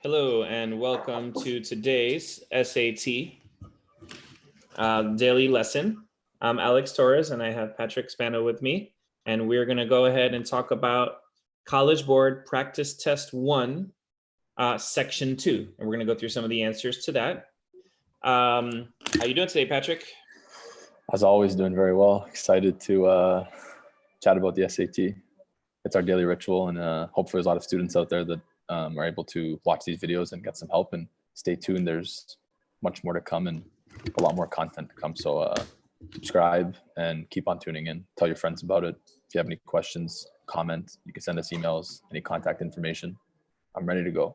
Hello and welcome to today's SAT daily lesson. I'm Alex Torres and I have Patrick Spano with me, and we're going to go ahead and talk about College Board Practice Test 1, Section 2, and we're going to go through some of the answers to that. How you doing today, Patrick? As always, doing very well. Excited to chat about the SAT. It's our daily ritual, and hopefully there's a lot of students out there that are able to watch these videos and get some help, and stay tuned. There's much more to come and a lot more content to come. So subscribe and keep on tuning in. Tell your friends about it. If you have any questions, comment, you can send us emails, any contact information. I'm ready to go.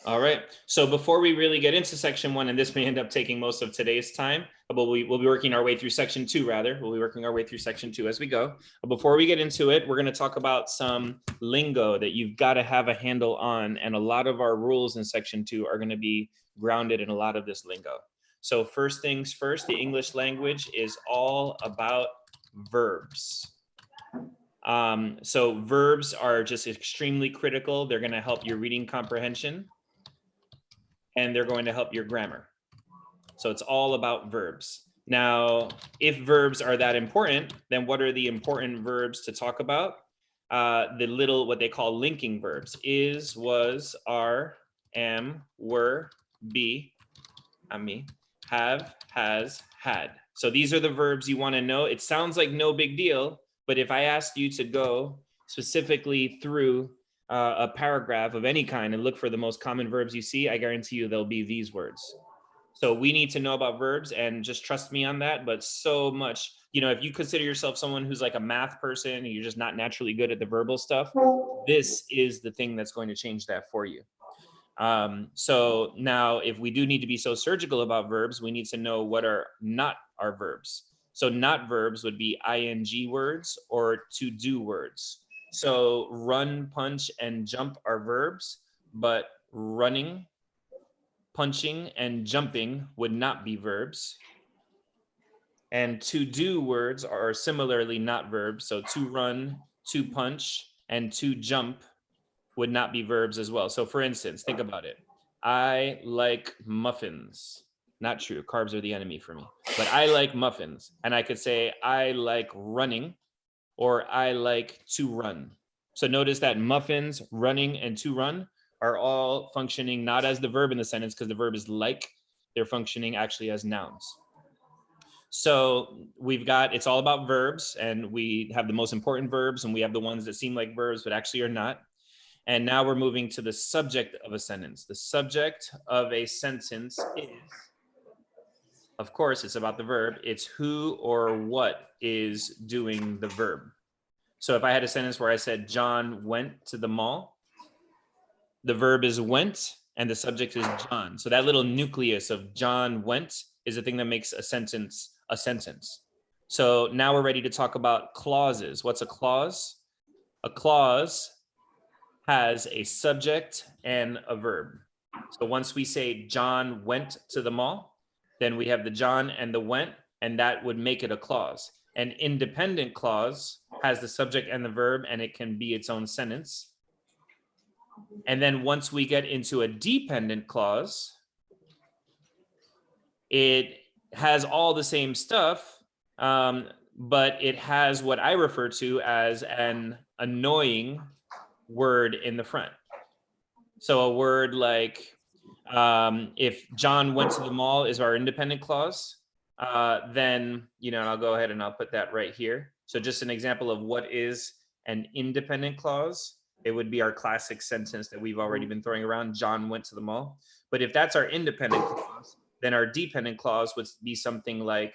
All right. So before we really get into Section 1, and this may end up taking most of today's time, but we'll be working our way through Section 2, rather. We'll be working our way through Section 2 as we go. But before we get into it, we're going to talk about some lingo that you've got to have a handle on. And a lot of our rules in Section 2 are going to be grounded in a lot of this lingo. So first things first, the English language is all about verbs. So verbs are just extremely critical. They're going to help your reading comprehension, and they're going to help your grammar. So it's all about verbs. Now, if verbs are that important, then what are the important verbs to talk about? What they call linking verbs: is, was, are, am, were, be, me, have, has, had. So these are the verbs you want to know. It sounds like no big deal, but if I asked you to go specifically through a paragraph of any kind and look for the most common verbs you see, I guarantee you there'll be these words. So we need to know about verbs, and just trust me on that. But so much, if you consider yourself someone who's like a math person and you're just not naturally good at the verbal stuff, this is the thing that's going to change that for you. So now if we do need to be so surgical about verbs, we need to know what are not our verbs. So not verbs would be ing words or to do words. So run, punch, and jump are verbs, but running, punching, and jumping would not be verbs. And to do words are similarly not verbs. So to run, to punch, and to jump would not be verbs as well. So for instance, think about it. I like muffins. Not true. Carbs are the enemy for me. But I like muffins. And I could say I like running, or I like to run. So notice that muffins, running, and to run are all functioning not as the verb in the sentence, because the verb is like. They're functioning actually as nouns. So it's all about verbs, and we have the most important verbs, and we have the ones that seem like verbs but actually are not. And now we're moving to the subject of a sentence. The subject of a sentence is, of course, it's about the verb. It's who or what is doing the verb. So if I had a sentence where I said, John went to the mall, the verb is went, and the subject is John. So that little nucleus of John went is the thing that makes a sentence a sentence. So now we're ready to talk about clauses. What's a clause? A clause has a subject and a verb. So once we say John went to the mall, then we have the John and the went, and that would make it a clause. An independent clause has the subject and the verb, and it can be its own sentence. And then once we get into a dependent clause, it has all the same stuff, but it has what I refer to as an annoying word in the front. So a word like, if John went to the mall is our independent clause, then, I'll go ahead and I'll put that right here. So just an example of what is an independent clause, it would be our classic sentence that we've already been throwing around, John went to the mall. But if that's our independent clause, then our dependent clause would be something like,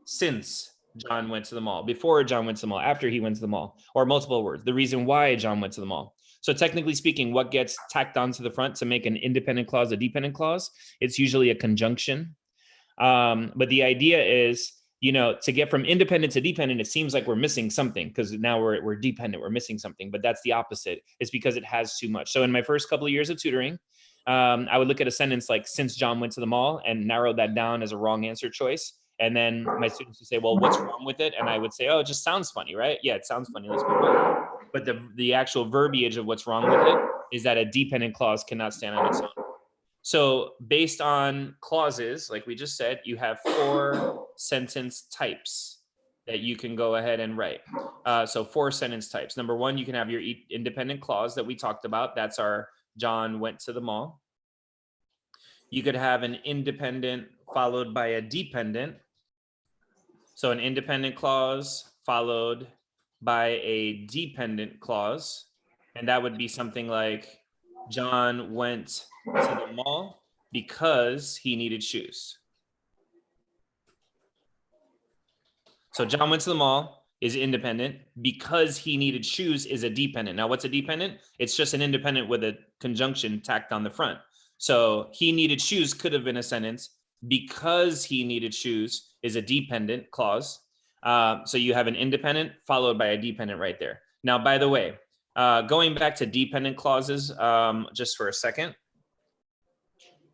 since John went to the mall, before John went to the mall, after he went to the mall, or multiple words, the reason why John went to the mall. So technically speaking, what gets tacked onto the front to make an independent clause a dependent clause? It's usually a conjunction. But the idea is, to get from independent to dependent, it seems like we're missing something, because now we're dependent, we're missing something, but that's the opposite. It's because it has too much. So in my first couple of years of tutoring, I would look at a sentence like, since John went to the mall, and narrow that down as a wrong answer choice. And then my students would say, well, what's wrong with it? And I would say, oh, it just sounds funny, right? Yeah, it sounds funny. Let's move on. But the actual verbiage of what's wrong with it is that a dependent clause cannot stand on its own. So based on clauses, like we just said, you have 4 sentence types that you can go ahead and write. So 4 sentence types. Number 1, you can have your independent clause that we talked about. That's our John went to the mall. You could have an independent followed by a dependent. So an independent clause followed by a dependent clause. And that would be something like, John went to the mall because he needed shoes. So John went to the mall is independent. Because he needed shoes is a dependent. Now, what's a dependent? It's just an independent with a conjunction tacked on the front. So he needed shoes could have been a sentence. Because he needed shoes is a dependent clause. So you have an independent followed by a dependent right there. Now, by the way, going back to dependent clauses just for a second,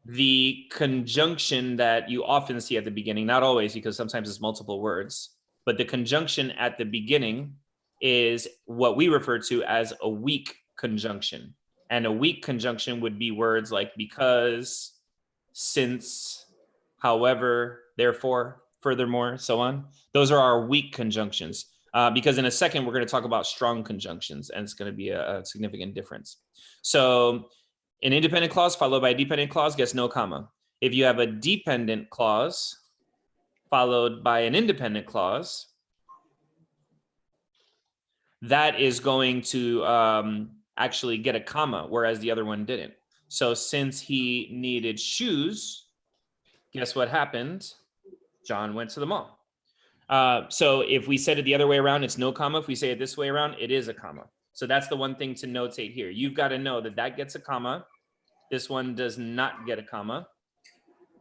the conjunction that you often see at the beginning, not always because sometimes it's multiple words, but the conjunction at the beginning is what we refer to as a weak conjunction. And a weak conjunction would be words like because, since, however, therefore, furthermore, so on. Those are our weak conjunctions. Because in a second, we're going to talk about strong conjunctions, and it's going to be a significant difference. So an independent clause followed by a dependent clause gets no comma. If you have a dependent clause followed by an independent clause, that is going to actually get a comma, whereas the other one didn't. So since he needed shoes, guess what happened? John went to the mall. So if we said it the other way around, it's no comma. If we say it this way around, it is a comma. So that's the one thing to notate here. You've got to know that that gets a comma. This one does not get a comma.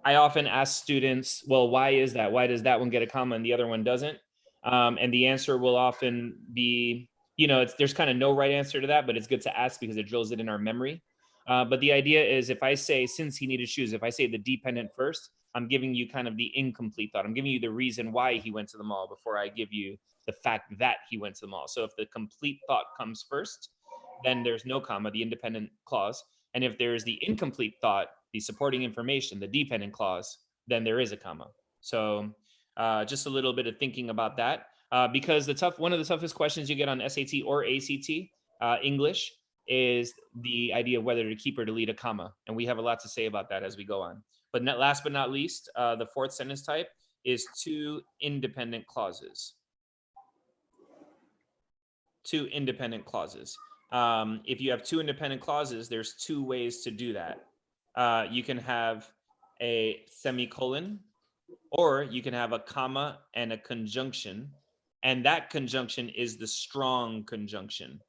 I often ask students, well, why is that? Why does that one get a comma and the other one doesn't? And the answer will often be, there's kind of no right answer to that, but it's good to ask because it drills it in our memory. But the idea is if I say, since he needed shoes, if I say the dependent first, I'm giving you kind of the incomplete thought. I'm giving you the reason why he went to the mall before I give you the fact that he went to the mall. So if the complete thought comes first, then there's no comma, the independent clause. And if there's the incomplete thought, the supporting information, the dependent clause, then there is a comma. So just a little bit of thinking about that. Because one of the toughest questions you get on SAT or ACT English is the idea of whether to keep or delete a comma. And we have a lot to say about that as we go on. But last but not least, the 4th sentence type is 2 independent clauses. 2 independent clauses. If you have 2 independent clauses, there's 2 ways to do that. You can have a semicolon, or you can have a comma and a conjunction. And that conjunction is the strong conjunction,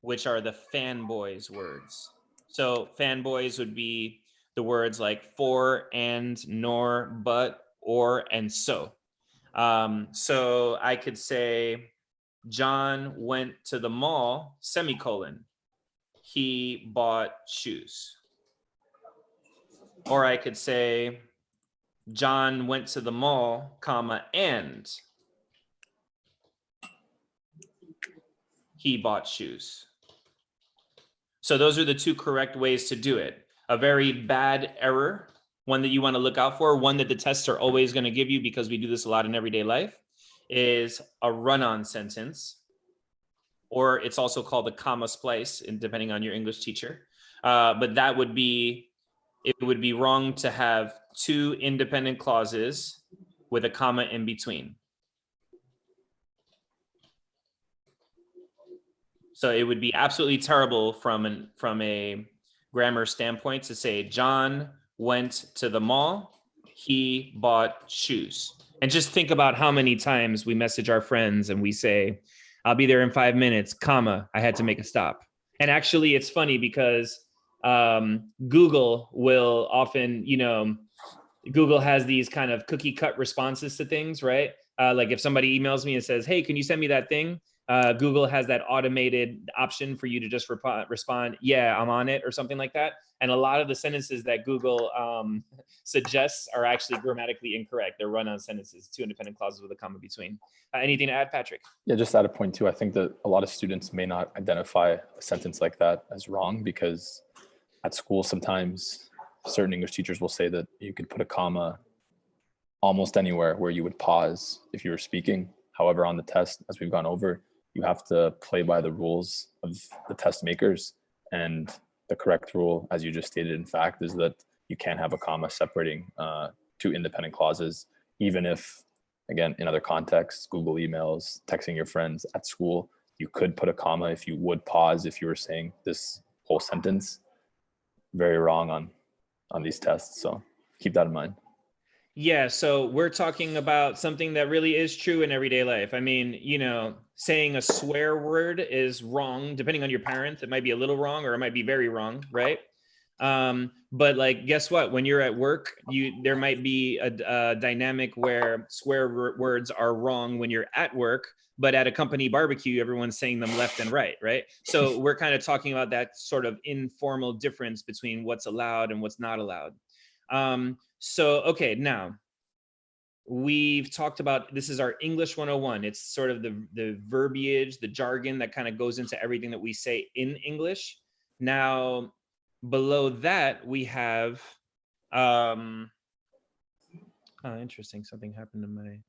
which are the fanboys words. So fanboys would be the words like for, and, nor, but, or, and so. So I could say, John went to the mall, semicolon. He bought shoes. Or I could say, John went to the mall, comma, and he bought shoes. So those are the 2 correct ways to do it. A very bad error, one that you want to look out for, one that the tests are always going to give you because we do this a lot in everyday life, is a run-on sentence, or it's also called a comma splice, depending on your English teacher. But it would be wrong to have 2 independent clauses with a comma in between. So it would be absolutely terrible from a grammar standpoint to say, John went to the mall, he bought shoes. And just think about how many times we message our friends and we say, I'll be there in 5 minutes, comma, I had to make a stop. And actually it's funny because Google will often, Google has these kind of cookie cut responses to things, right? Like if somebody emails me and says, hey, can you send me that thing? Google has that automated option for you to just respond, yeah, I'm on it, or something like that. And a lot of the sentences that Google suggests are actually grammatically incorrect. They're run-on sentences, 2 independent clauses with a comma between. Anything to add, Patrick? Yeah, just add a point too. I think that a lot of students may not identify a sentence like that as wrong because at school sometimes certain English teachers will say that you could put a comma almost anywhere where you would pause if you were speaking. However, on the test, as we've gone over, you have to play by the rules of the test makers. And the correct rule, as you just stated, in fact, is that you can't have a comma separating two independent clauses, even if, again, in other contexts, Google emails, texting your friends at school, you could put a comma if you would pause if you were saying this whole sentence. Very wrong on these tests. So keep that in mind. Yeah, so we're talking about something that really is true in everyday life. I mean, you know, saying a swear word is wrong, depending on your parents. It might be a little wrong or it might be very wrong, right? But like, guess what? When you're at work, there might be a dynamic where words are wrong when you're at work, but at a company barbecue, everyone's saying them left and right, right? So we're kind of talking about that sort of informal difference between what's allowed and what's not allowed. So, okay, now we've talked about, this is our English 101. It's sort of the verbiage, the jargon that kind of goes into everything that we say in English. Now, below that, we have, oh, interesting. Something happened to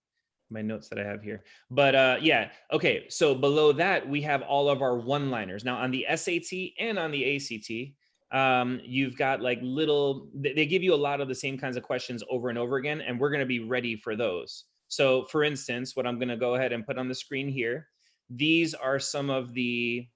my notes that I have here. But yeah, okay. So below that, we have all of our one-liners. Now on the SAT and on the ACT, you've got like they give you a lot of the same kinds of questions over and over again, and we're going to be ready for those. So for instance, what I'm going to go ahead and put on the screen here, these are some of the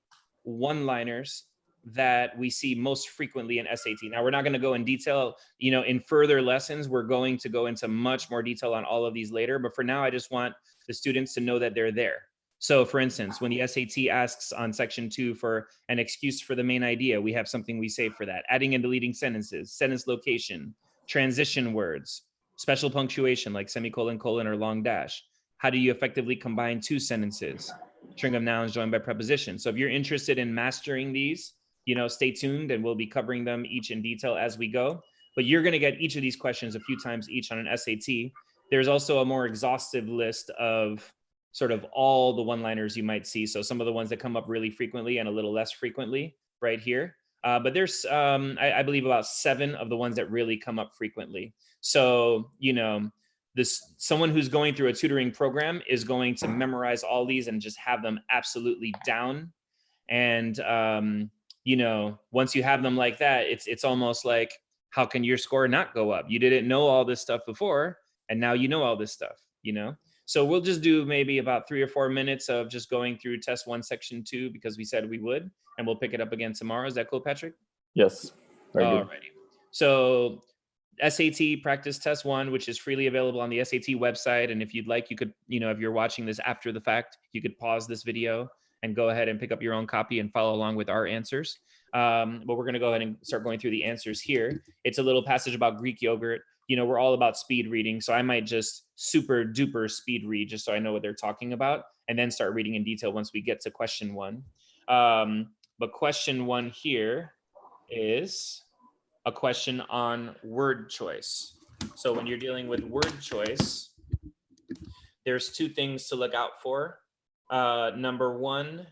one-liners that we see most frequently in SAT. Now, we're not going to go in detail, you know, in further lessons. We're going to go into much more detail on all of these later. But for now, I just want the students to know that they're there. So for instance, when the SAT asks on section 2 for an excuse for the main idea, we have something we say for that. Adding and deleting sentences, sentence location, transition words, special punctuation like semicolon, colon, or long dash. How do you effectively combine two sentences? String of nouns joined by preposition. So if you're interested in mastering these, you know, stay tuned and we'll be covering them each in detail as we go. But you're going to get each of these questions a few times each on an SAT. There's also a more exhaustive list of sort of all the one-liners you might see. So some of the ones that come up really frequently and a little less frequently right here. But there's, I believe, about 7 of the ones that really come up frequently. So, you know, someone who's going through a tutoring program is going to memorize all these and just have them absolutely down. And, you know, once you have them like that, it's almost like, how can your score not go up? You didn't know all this stuff before, and now you know all this stuff, you know? So we'll just do maybe about 3 or 4 minutes of just going through test 1, section 2, because we said we would, and we'll pick it up again tomorrow. Is that cool, Patrick? Yes. Very good. Alrighty. So SAT practice test 1, which is freely available on the SAT website. And if you'd like, you could, you know, if you're watching this after the fact, you could pause this video and go ahead and pick up your own copy and follow along with our answers. But we're going to go ahead and start going through the answers here. It's a little passage about Greek yogurt. You know, we're all about speed reading. So I might just super duper speed read just so I know what they're talking about, and then start reading in detail once we get to question 1. But question 1 here is a question on word choice. So when you're dealing with word choice, there's 2 things to look out for. Number 1,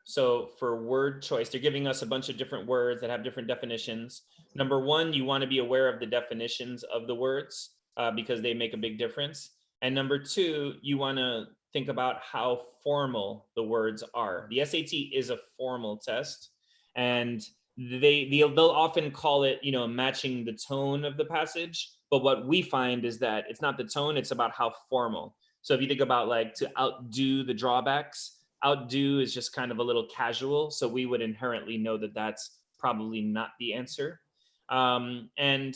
so for word choice, they're giving us a bunch of different words that have different definitions. Number 1, you want to be aware of the definitions of the words because they make a big difference. And number 2, you want to think about how formal the words are. The SAT is a formal test, and they'll often call it, you know, matching the tone of the passage. But what we find is that it's not the tone, it's about how formal. So if you think about like to outdo the drawbacks, outdo is just kind of a little casual. So we would inherently know that that's probably not the answer. And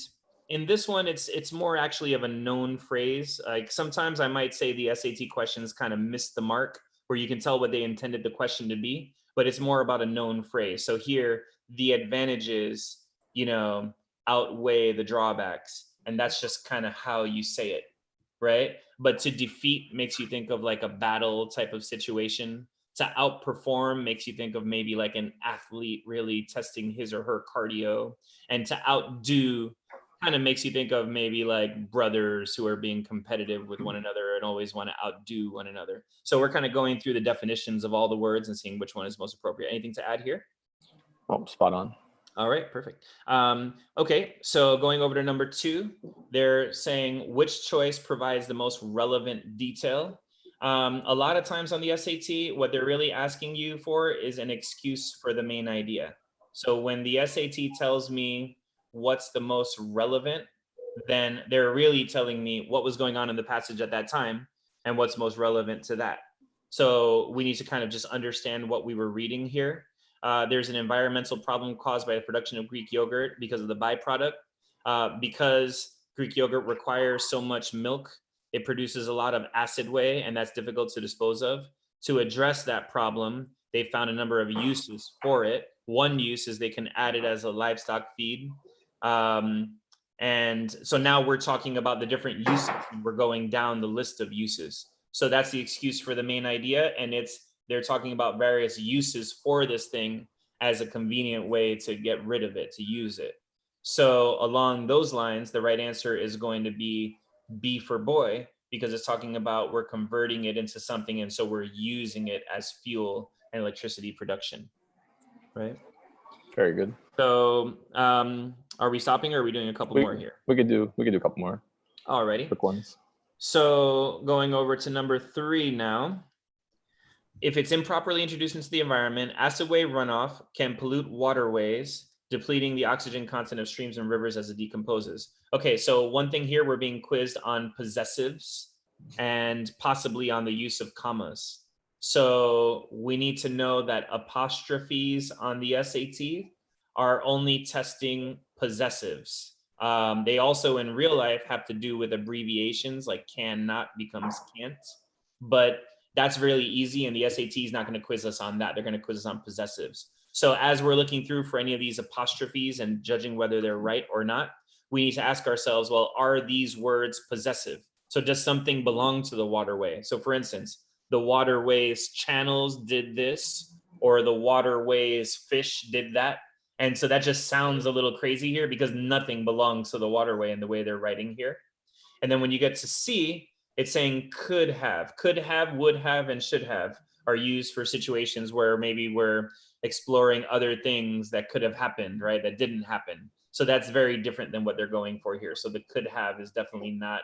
in this one, it's more actually of a known phrase. Like sometimes I might say the SAT questions kind of missed the mark, where you can tell what they intended the question to be, but it's more about a known phrase. So here, the advantages, you know, outweigh the drawbacks. And that's just kind of how you say it, right? But to defeat makes you think of like a battle type of situation. To outperform makes you think of maybe like an athlete really testing his or her cardio. And to outdo kind of makes you think of maybe like brothers who are being competitive with one another and always want to outdo one another. So we're kind of going through the definitions of all the words and seeing which one is most appropriate. Anything to add here? Oh, spot on. All right, perfect. Okay, so going over to number 2, they're saying which choice provides the most relevant detail. A lot of times on the SAT, what they're really asking you for is an excuse for the main idea. So when the SAT tells me what's the most relevant, then they're really telling me what was going on in the passage at that time and what's most relevant to that. So we need to kind of just understand what we were reading here. There's an environmental problem caused by the production of Greek yogurt because of the byproduct. Because Greek yogurt requires so much milk, it produces a lot of acid whey, and that's difficult to dispose of. To address that problem, they found a number of uses for it. One use is they can add it as a livestock feed. And so now we're talking about the different uses, and we're going down the list of uses. So that's the excuse for the main idea, and they're talking about various uses for this thing as a convenient way to get rid of it, to use it. So along those lines, the right answer is going to be B for boy, because it's talking about we're converting it into something, and so we're using it as fuel and electricity production, right? Very good. So are we stopping, or are we doing a couple more here? We could do a couple more. Alrighty. Quick ones. So going over to number 3 now. If it's improperly introduced into the environment, acid wave runoff can pollute waterways, depleting the oxygen content of streams and rivers as it decomposes. Okay, so one thing here, we're being quizzed on possessives and possibly on the use of commas. So we need to know that apostrophes on the SAT are only testing possessives. They also in real life have to do with abbreviations, like cannot becomes can't, but that's really easy, and the SAT is not going to quiz us on that. They're going to quiz us on possessives. So as we're looking through for any of these apostrophes and judging whether they're right or not, we need to ask ourselves, well, are these words possessive? So does something belong to the waterway? So for instance, the waterways channels did this, or the waterways fish did that. And so that just sounds a little crazy here because nothing belongs to the waterway in the way they're writing here. And then when you get to C, it's saying could have, would have, and should have are used for situations where maybe we're exploring other things that could have happened, right? That didn't happen. So that's very different than what they're going for here. So the could have is definitely not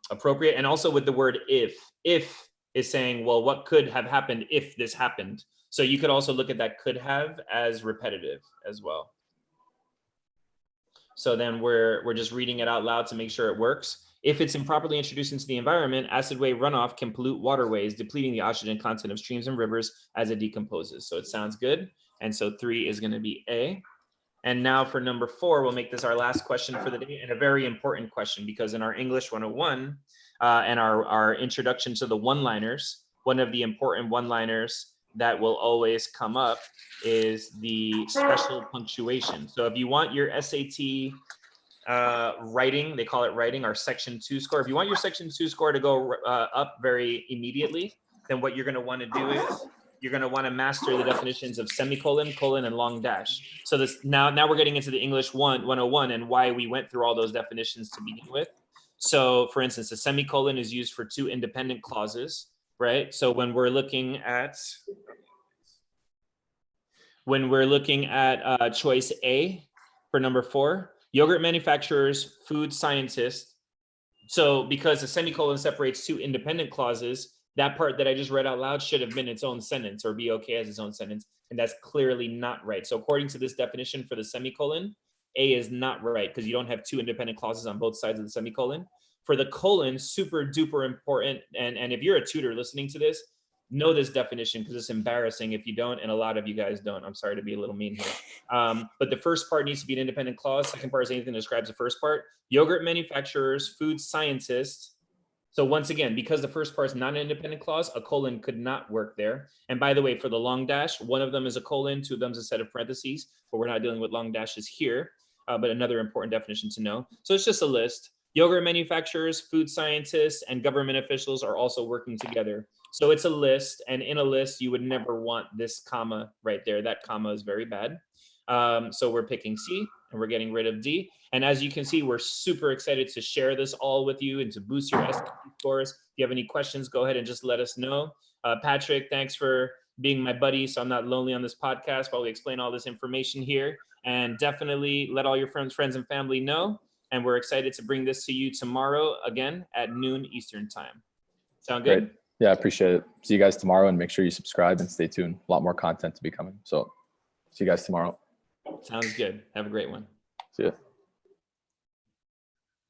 appropriate. And also with the word if is saying, well, what could have happened if this happened? So you could also look at that could have as repetitive as well. So then we're just reading it out loud to make sure it works. If it's improperly introduced into the environment, acid wave runoff can pollute waterways, depleting the oxygen content of streams and rivers as it decomposes. So it sounds good. And so 3 is going to be A. And now for number 4, we'll make this our last question for the day, and a very important question, because in our English 101 and our introduction to the one-liners, one of the important one-liners that will always come up is the special punctuation. So if you want your SAT writing, they call it writing, our section 2 score. If you want your section 2 score to go up very immediately, then what you're going to want to do is you're going to want to master the definitions of semicolon, colon, and long dash. So this now we're getting into the English 101 and why we went through all those definitions to begin with. So for instance, a semicolon is used for 2 independent clauses, right? So when we're looking at choice A for number 4, yogurt manufacturers, food scientists. So because a semicolon separates 2 independent clauses, that part that I just read out loud should have been its own sentence or be okay as its own sentence. And that's clearly not right. So according to this definition for the semicolon, A is not right because you don't have 2 independent clauses on both sides of the semicolon. For the colon, super duper important. And if you're a tutor listening to this, know this definition because it's embarrassing if you don't, and a lot of you guys don't. I'm sorry to be a little mean here. But the first part needs to be an independent clause. Second part is anything that describes the first part. Yogurt manufacturers, food scientists. So once again, because the first part is not an independent clause, a colon could not work there. And by the way, for the long dash, one of them is a colon, 2 of them is a set of parentheses, but we're not dealing with long dashes here. But another important definition to know. So it's just a list. Yogurt manufacturers, food scientists, and government officials are also working together. So it's a list, and in a list, you would never want this comma right there. That comma is very bad. So we're picking C, and we're getting rid of D. And as you can see, we're super excited to share this all with you and to boost your SAT scores. If you have any questions, go ahead and just let us know. Patrick, thanks for being my buddy, so I'm not lonely on this podcast while we explain all this information here. And definitely let all your friends and family know. And we're excited to bring this to you tomorrow again at noon Eastern time. Sound good? Great. Yeah, I appreciate it. See you guys tomorrow, and make sure you subscribe and stay tuned. A lot more content to be coming. So see you guys tomorrow. Sounds good. Have a great one. See ya.